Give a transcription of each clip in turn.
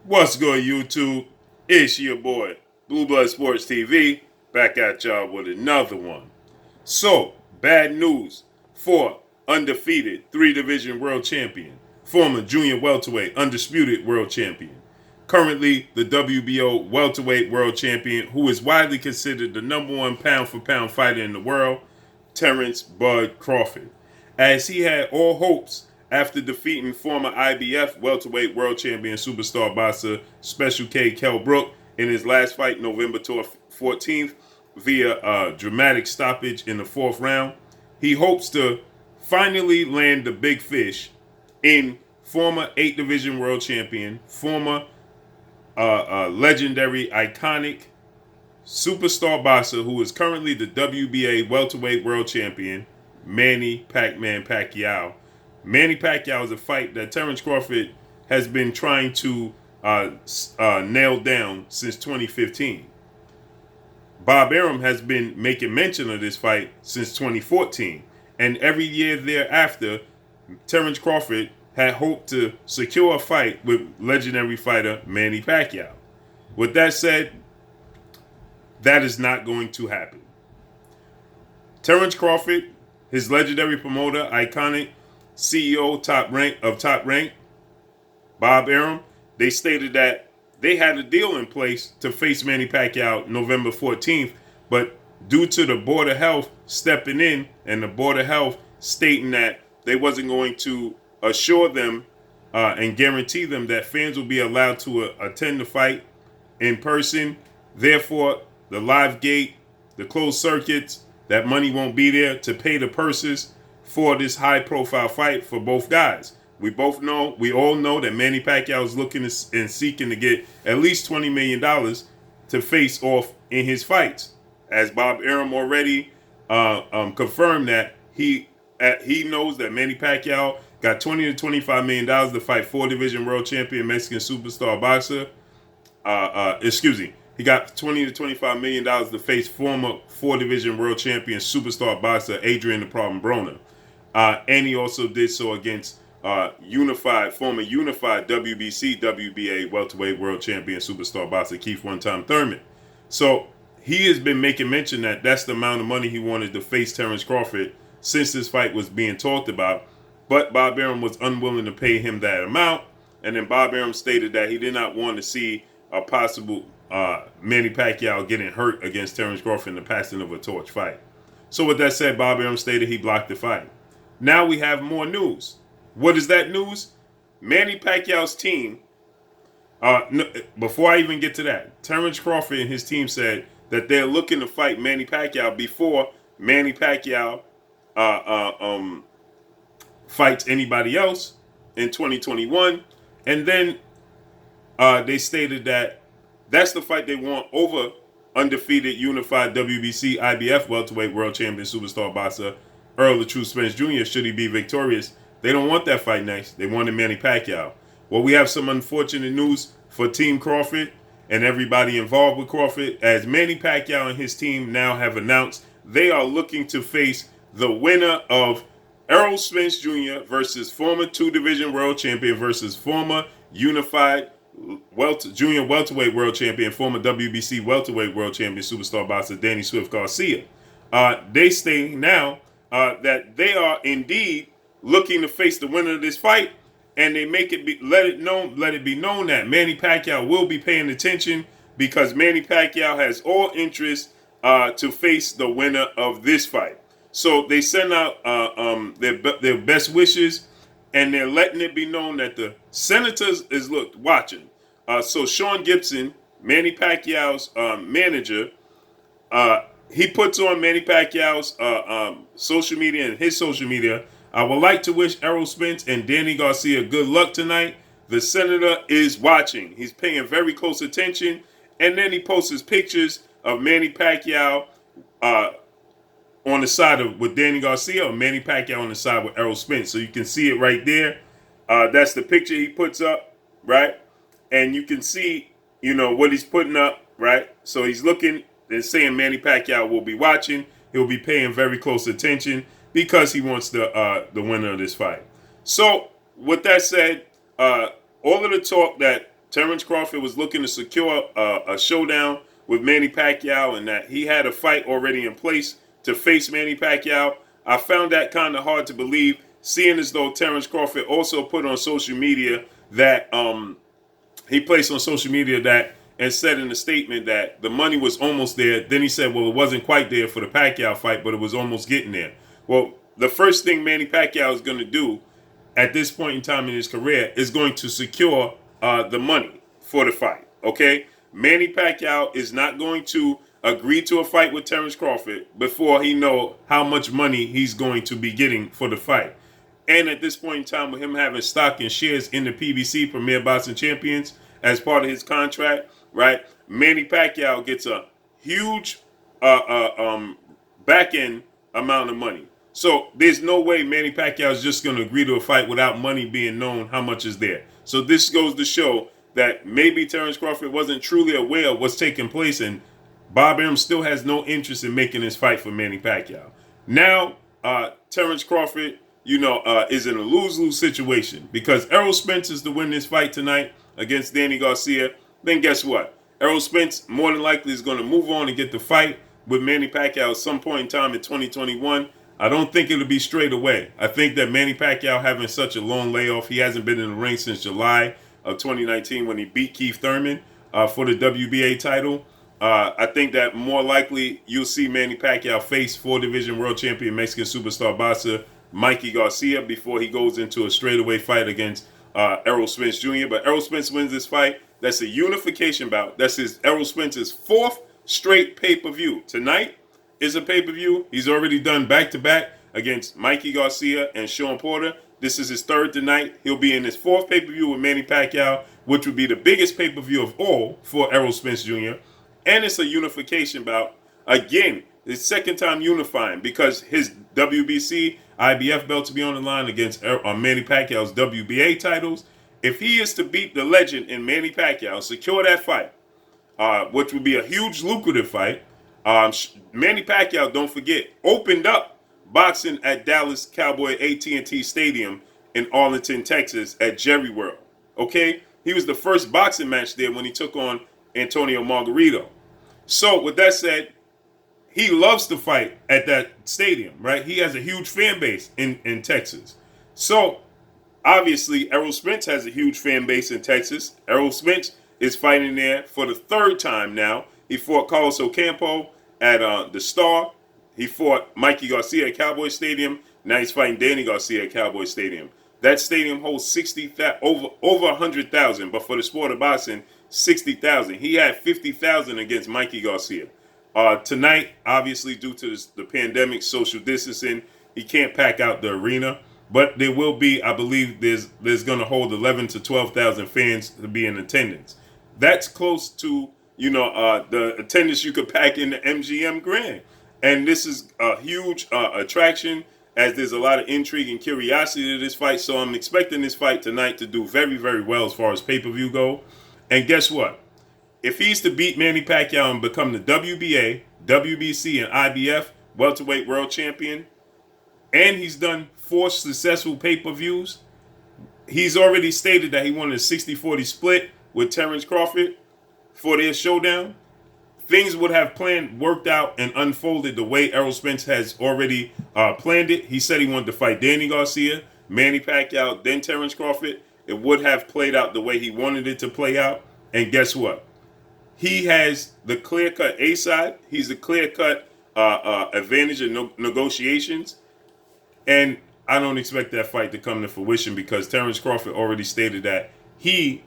What's good, YouTube? It's your boy, Blue Blood Sports TV, back at y'all with another one. So, bad news for undefeated three-division world champion, former junior welterweight undisputed world champion, currently the WBO welterweight world champion, who is widely considered the number one pound-for-pound fighter in the world, Terence Bud Crawford, as he had all hopes after defeating former IBF welterweight world champion superstar boxer Special K Kell Brook in his last fight November 14th via a dramatic stoppage in the fourth round. He hopes to finally land the big fish in former 8 division world champion, former legendary, iconic superstar boxer who is currently the WBA welterweight world champion, Manny "PACMAN" Pacquiao. Manny Pacquiao is a fight that Terence Crawford has been trying to nail down since 2015. Bob Arum has been making mention of this fight since 2014, and every year thereafter, Terence Crawford had hoped to secure a fight with legendary fighter Manny Pacquiao. With that said, that is not going to happen. Terence Crawford, his legendary promoter, iconic CEO, Top Rank, Bob Arum, they stated that they had a deal in place to face Manny Pacquiao November 14th, but due to the Board of Health stepping in and the Board of Health stating that they wasn't going to assure them and guarantee them that fans will be allowed to attend the fight in person, therefore the live gate, the closed circuits, that money won't be there to pay the purses for this high-profile fight for both guys. We all know that Manny Pacquiao is looking and seeking to get at least $20 million to face off in his fights. As Bob Arum already confirmed that he knows that Manny Pacquiao got $20 to $25 million to fight 4-division world champion Mexican superstar boxer. He got $20 to $25 million to face former 4-division world champion superstar boxer Adrian the Problem Broner. And he also did so against former unified WBC, WBA welterweight world champion superstar boxer Keith One-Time Thurman. So he has been making mention that that's the amount of money he wanted to face Terence Crawford since this fight was being talked about. But Bob Arum was unwilling to pay him that amount. And then Bob Arum stated that he did not want to see a possible Manny Pacquiao getting hurt against Terence Crawford in the passing of a torch fight. So with that said, Bob Arum stated he blocked the fight. Now we have more news. What is that news? Manny Pacquiao's team, before I even get to that, Terence Crawford and his team said that they're looking to fight Manny Pacquiao before Manny Pacquiao fights anybody else in 2021. And then they stated that that's the fight they want over undefeated unified WBC IBF welterweight world champion superstar boxer Earl the True Spence Jr. should he be victorious. They don't want that fight next. They wanted Manny Pacquiao. Well, we have some unfortunate news for Team Crawford and everybody involved with Crawford, as Manny Pacquiao and his team now have announced they are looking to face the winner of Errol Spence Jr. versus former 2-division world champion versus former unified junior welterweight world champion, former WBC welterweight world champion superstar boxer Danny Swift Garcia. They say now that they are indeed looking to face the winner of this fight, and they let it be known that Manny Pacquiao will be paying attention, because Manny Pacquiao has all interest to face the winner of this fight. So they send out their best wishes, and they're letting it be known that the Senators is watching. So Sean Gibson, Manny Pacquiao's manager, he puts on Manny Pacquiao's social media and his social media. I would like to wish Errol Spence and Danny Garcia good luck tonight. The Senator is watching. He's paying very close attention. And then he posts his pictures of Manny Pacquiao on the side with Danny Garcia, or Manny Pacquiao on the side with Errol Spence. So you can see it right there. That's the picture he puts up, right? And you can see, what he's putting up, right? So he's looking and saying Manny Pacquiao will be watching. He'll be paying very close attention because he wants the winner of this fight. So with that said, all of the talk that Terence Crawford was looking to secure a showdown with Manny Pacquiao, and that he had a fight already in place to face Manny Pacquiao. I found that kind of hard to believe, seeing as though Terence Crawford also put on social media that he placed on social media that and said in a statement that the money was almost there. Then he said, well, it wasn't quite there for the Pacquiao fight, but it was almost getting there. Well, the first thing Manny Pacquiao is going to do at this point in time in his career is going to secure the money for the fight. Okay, Manny Pacquiao is not going to agree to a fight with Terence Crawford before he know how much money he's going to be getting for the fight. And at this point in time, with him having stock and shares in the PBC, Premier Boxing Champions, as part of his contract, right? Manny Pacquiao gets a huge back end amount of money. So there's no way Manny Pacquiao is just going to agree to a fight without money being known how much is there. So this goes to show that maybe Terence Crawford wasn't truly aware of what's taking place, and Bob Arum still has no interest in making this fight for Manny Pacquiao. Now, Terence Crawford, is in a lose-lose situation because Errol Spence is to win this fight tonight against Danny Garcia. Then guess what? Errol Spence more than likely is going to move on and get the fight with Manny Pacquiao at some point in time in 2021. I don't think it'll be straight away. I think that Manny Pacquiao having such a long layoff, he hasn't been in the ring since July of 2019 when he beat Keith Thurman for the WBA title. I think that more likely you'll see Manny Pacquiao face 4-division world champion Mexican superstar boxer Mikey Garcia before he goes into a straightaway fight against Errol Spence Jr. But Errol Spence wins this fight. That's a unification bout. That's Errol Spence's 4th straight pay-per-view. Tonight is a pay-per-view. He's already done back-to-back against Mikey Garcia and Sean Porter. This is his 3rd tonight. He'll be in his 4th pay-per-view with Manny Pacquiao, which would be the biggest pay-per-view of all for Errol Spence Jr. And it's a unification bout. Again, his 2nd time unifying because his WBC, IBF belt to be on the line against Manny Pacquiao's WBA titles. If he is to beat the legend in Manny Pacquiao, secure that fight, which would be a huge lucrative fight. Manny Pacquiao, don't forget, opened up boxing at Dallas Cowboy AT&T Stadium in Arlington, Texas at Jerry World. Okay? He was the first boxing match there when he took on Antonio Margarito. So with that said, he loves to fight at that stadium, right? He has a huge fan base in Texas. So obviously Errol Spence has a huge fan base in Texas. Errol Spence is fighting there for the 3rd time now. He fought Carlos Ocampo at the Star. He fought Mikey Garcia at Cowboy Stadium. Now he's fighting Danny Garcia at Cowboy Stadium. That stadium holds over 100,000, but for the sport of boxing, 60,000. He had 50,000 against Mikey Garcia. Tonight, obviously, due to the pandemic, social distancing, he can't pack out the arena. But there will be, I believe, there's going to hold 11 to 12,000 fans to be in attendance. That's close to, the attendance you could pack in the MGM Grand. And this is a huge attraction, as there's a lot of intrigue and curiosity to this fight. So I'm expecting this fight tonight to do very, very well as far as pay-per-view go. And guess what? If he's to beat Manny Pacquiao and become the WBA, WBC, and IBF welterweight world champion, and he's done 4 successful pay-per-views, he's already stated that he wanted a 60-40 split with Terence Crawford for their showdown. Things would have worked out and unfolded the way Errol Spence has already planned it. He said he wanted to fight Danny Garcia, Manny Pacquiao, then Terence Crawford. It would have played out the way he wanted it to play out. And guess what? He has the clear-cut A side. He's the clear-cut advantage in negotiations. And I don't expect that fight to come to fruition because Terence Crawford already stated that he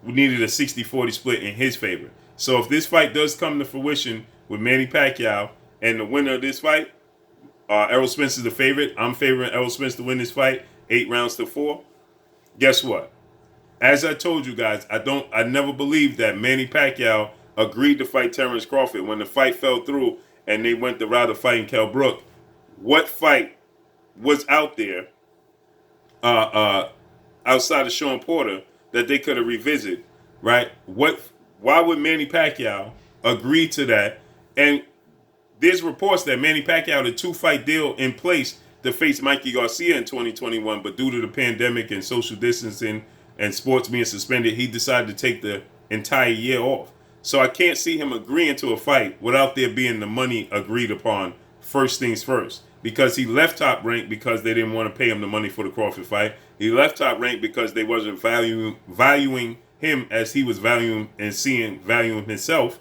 needed a 60-40 split in his favor. So if this fight does come to fruition with Manny Pacquiao and the winner of this fight, Errol Spence is the favorite. I'm favoring Errol Spence to win this fight, 8 rounds to 4. Guess what? As I told you guys, I never believed that Manny Pacquiao agreed to fight Terence Crawford. When the fight fell through and they went the route of fighting Kell Brook, what fight was out there outside of Sean Porter that they could have revisited, right? Why would Manny Pacquiao agree to that? And there's reports that Manny Pacquiao had a 2-fight deal in place to face Mikey Garcia in 2021, but due to the pandemic and social distancing and sports being suspended, he decided to take the entire year off. So I can't see him agreeing to a fight without there being the money agreed upon first things first. Because he left Top Rank because they didn't want to pay him the money for the Crawford fight. He left Top Rank because they wasn't valuing him as he was valuing and valuing himself.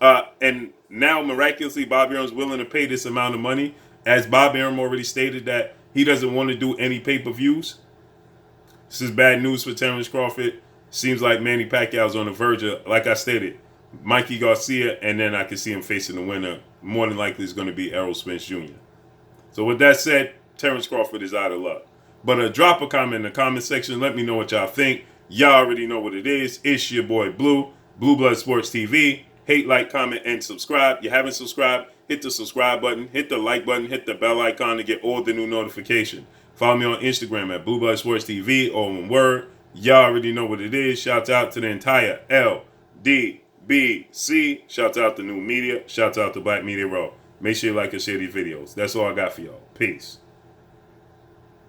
And now miraculously Bob Arum's willing to pay this amount of money, as Bob Arum already stated that he doesn't want to do any pay-per-views. This is bad news for Terence Crawford. Seems like Manny Pacquiao's on the verge of, like I stated, Mikey Garcia, and then I can see him facing the winner. More than likely is going to be ERROL Spence Jr. So with that said, Terence Crawford is out of luck. But drop a comment in the comment section. Let me know what y'all think. Y'all already know what it is. It's your boy Blue, Blue Blood Sports TV. Hate, like, comment, and subscribe. You haven't subscribed, hit the subscribe button, hit the like button, hit the bell icon to get all the new notification. Follow me on Instagram at Blue Blood Sports TV, all one word. Y'all already know what it is. Shouts out to the entire LDBC. Shouts out to New Media. Shouts out to Black Media Raw. Make sure you like and share these videos. That's all I got for y'all. Peace.